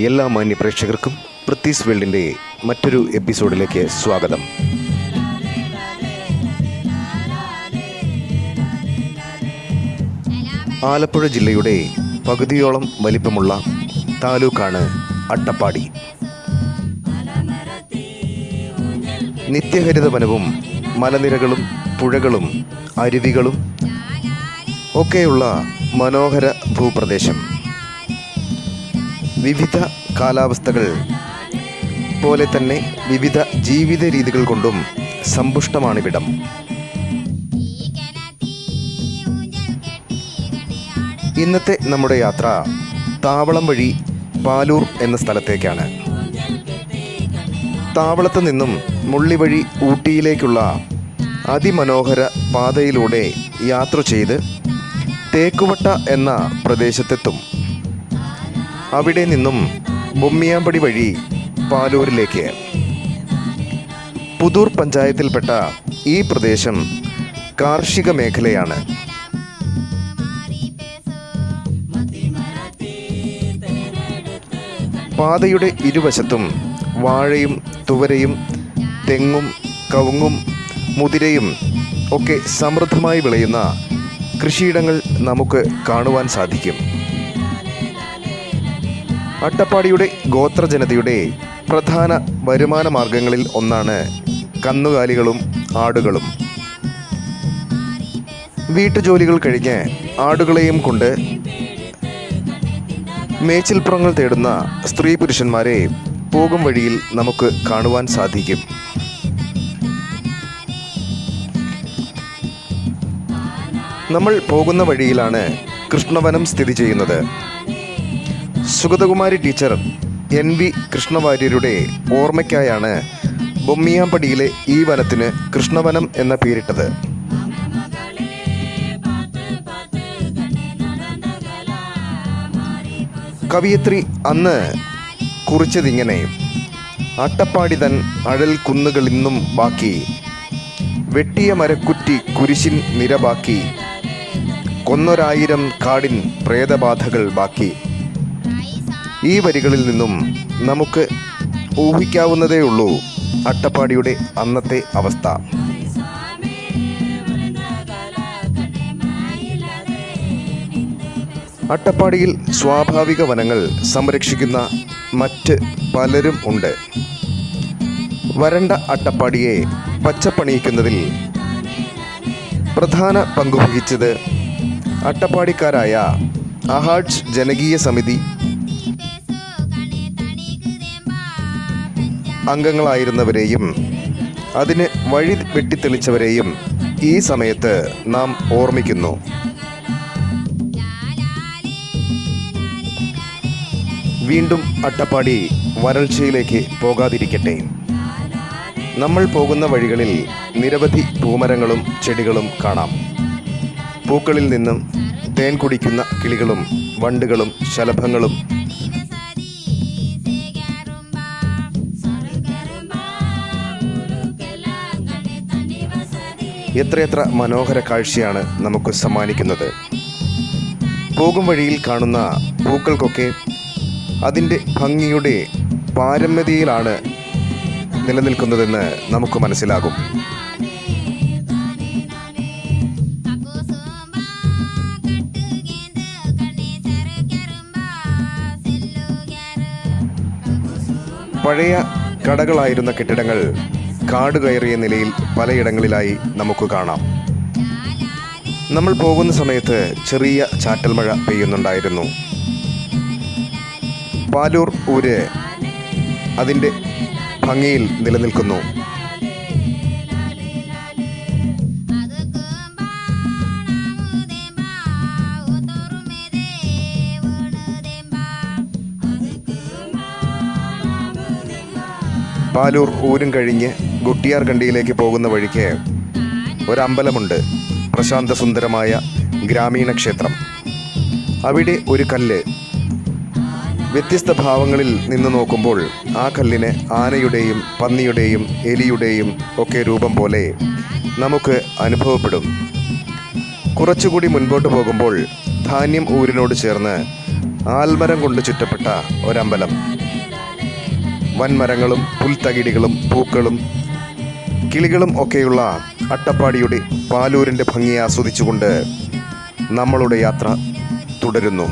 എല്ലാ മാന്യ പ്രേക്ഷകർക്കും പൃഥ്വീസ് വേൾഡിൻ്റെ മറ്റൊരു എപ്പിസോഡിലേക്ക് സ്വാഗതം. ആലപ്പുഴ ജില്ലയുടെ പകുതിയോളം വലിപ്പമുള്ള താലൂക്കാണ് അട്ടപ്പാടി. നിത്യഹരിത വനവും മലനിരകളും പുഴകളും അരുവികളും ഒക്കെയുള്ള മനോഹര ഭൂപ്രദേശം. വിവിധ കാലാവസ്ഥകൾ പോലെ തന്നെ വിവിധ ജീവിത രീതികൾ കൊണ്ടും സമ്പുഷ്ടമാണിവിടം. ഇന്നത്തെ നമ്മുടെ യാത്ര താവളം വഴി പാലൂർ എന്ന സ്ഥലത്തേക്കാണ്. താവളത്ത് നിന്നും മുള്ളി വഴി ഊട്ടിയിലേക്കുള്ള അതിമനോഹര പാതയിലൂടെ യാത്ര ചെയ്ത് തേക്കുവട്ട എന്ന പ്രദേശത്തെത്തും. അവിടെ നിന്നും ബൊമ്മിയാമ്പടി വഴി പാലൂരിലേക്ക്. പുതൂർ പഞ്ചായത്തിൽപ്പെട്ട ഈ പ്രദേശം കാർഷിക മേഖലയാണ്. പാതയുടെ ഇരുവശത്തും വാഴയും തുവരയും തെങ്ങും കവുങ്ങും മുതിരയും ഒക്കെ സമൃദ്ധമായി വിളയുന്ന കൃഷിയിടങ്ങൾ നമുക്ക് കാണുവാൻ സാധിക്കും. അട്ടപ്പാടിയുടെ ഗോത്രജനതയുടെ പ്രധാന വരുമാന മാർഗങ്ങളിൽ ഒന്നാണ് കന്നുകാലികളും ആടുകളും. വീട്ടുജോലികൾ കഴിഞ്ഞ് ആടുകളെയും കൊണ്ട് മേച്ചിൽപ്പുറങ്ങൾ തേടുന്ന സ്ത്രീ പുരുഷന്മാരെ പോകും വഴിയിൽ നമുക്ക് കാണുവാൻ സാധിക്കും. നമ്മൾ പോകുന്ന വഴിയിലാണ് കൃഷ്ണവനം സ്ഥിതി ചെയ്യുന്നത്. സുഗതകുമാരി ടീച്ചർ NV കൃഷ്ണവാര്യരുടെ ഓർമ്മയ്ക്കായാണ് ബൊമ്മിയാമ്പടിയിലെ ഈ വനത്തിന് കൃഷ്ണവനം എന്ന പേരിട്ടത്. കവിയത്രി അന്ന് കുറിച്ചതിങ്ങനെ: അട്ടപ്പാടി തൻ അഴൽ കുന്നുകളിന്നും ബാക്കി, വെട്ടിയ മരക്കുറ്റി കുരിശിൻ നിരബാക്കി, കൊന്നൊരായിരം കാടിൻ പ്രേതബാധകൾ ബാക്കി. ഈ വരികളിൽ നിന്നും നമുക്ക് ഊഹിക്കാവുന്നതേയുള്ളൂ അട്ടപ്പാടിയുടെ അന്നത്തെ അവസ്ഥ. അട്ടപ്പാടിയിൽ സ്വാഭാവിക വനങ്ങൾ സംരക്ഷിക്കുന്ന മറ്റ് പലരും ഉണ്ട്. വരണ്ട അട്ടപ്പാടിയെ പച്ചപ്പണിയിക്കുന്നതിൽ പ്രധാന പങ്കുവഹിച്ചത് അട്ടപ്പാടിക്കാരായ അഹാഡ്സ് ജനകീയ സമിതി അംഗങ്ങളായിരുന്നവരെയും അതിന് വഴി വെട്ടിത്തെളിച്ചവരെയും ഈ സമയത്ത് നാം ഓർമ്മിക്കുന്നു. വീണ്ടും അട്ടപ്പാടി വരൾച്ചയിലേക്ക് പോകാതിരിക്കട്ടെ. നമ്മൾ പോകുന്ന വഴികളിൽ നിരവധി പൂമരങ്ങളും ചെടികളും കാണാം. പൂക്കളിൽ നിന്നും തേൻ കുടിക്കുന്ന കിളികളും വണ്ടുകളും ശലഭങ്ങളും എത്രയെത്ര മനോഹര കാഴ്ചയാണ് നമുക്ക് സമ്മാനിക്കുന്നത്. പോകും വഴിയിൽ കാണുന്ന പൂക്കൾക്കൊക്കെ അതിൻ്റെ ഭംഗിയുടെ പാരമ്യതയിലാണ് നിലനിൽക്കുന്നതെന്ന് നമുക്ക് മനസ്സിലാകും. പഴയ കടകളായിരുന്ന കെട്ടിടങ്ങൾ കാട് കയറിയ നിലയിൽ പലയിടങ്ങളിലായി നമുക്ക് കാണാം. നമ്മൾ പോകുന്ന സമയത്ത് ചെറിയ ചാറ്റൽ മഴ പെയ്യുന്നുണ്ടായിരുന്നു. പാലൂർ ഊര് അതിൻ്റെ ഭംഗിയിൽ നിലനിൽക്കുന്നു. പാലൂർ ഊരും കഴിഞ്ഞ് ഗുട്ടിയാർകണ്ടിയിലേക്ക് പോകുന്ന വഴിക്ക് ഒരമ്പലമുണ്ട്. പ്രശാന്ത സുന്ദരമായ ഗ്രാമീണ ക്ഷേത്രം. അവിടെ ഒരു കല്ല്. വ്യത്യസ്ത ഭാവങ്ങളിൽ നിന്ന് നോക്കുമ്പോൾ ആ കല്ലിന് ആനയുടെയും പന്നിയുടെയും എലിയുടെയും ഒക്കെ രൂപം പോലെ നമുക്ക് അനുഭവപ്പെടും. കുറച്ചുകൂടി മുൻപോട്ട് പോകുമ്പോൾ ധാന്യം ഊരിനോട് ചേർന്ന് ആൽമരം കൊണ്ട് ചുറ്റപ്പെട്ട ഒരമ്പലം. വൻമരങ്ങളും പുൽത്തകിടികളും പൂക്കളും കിളികളും ഒക്കെയുള്ള അട്ടപ്പാടിയുടെ പാലൂരിൻ്റെ ഭംഗി ആസ്വദിച്ചുകൊണ്ട് നമ്മളുടെ യാത്ര തുടരുന്നു.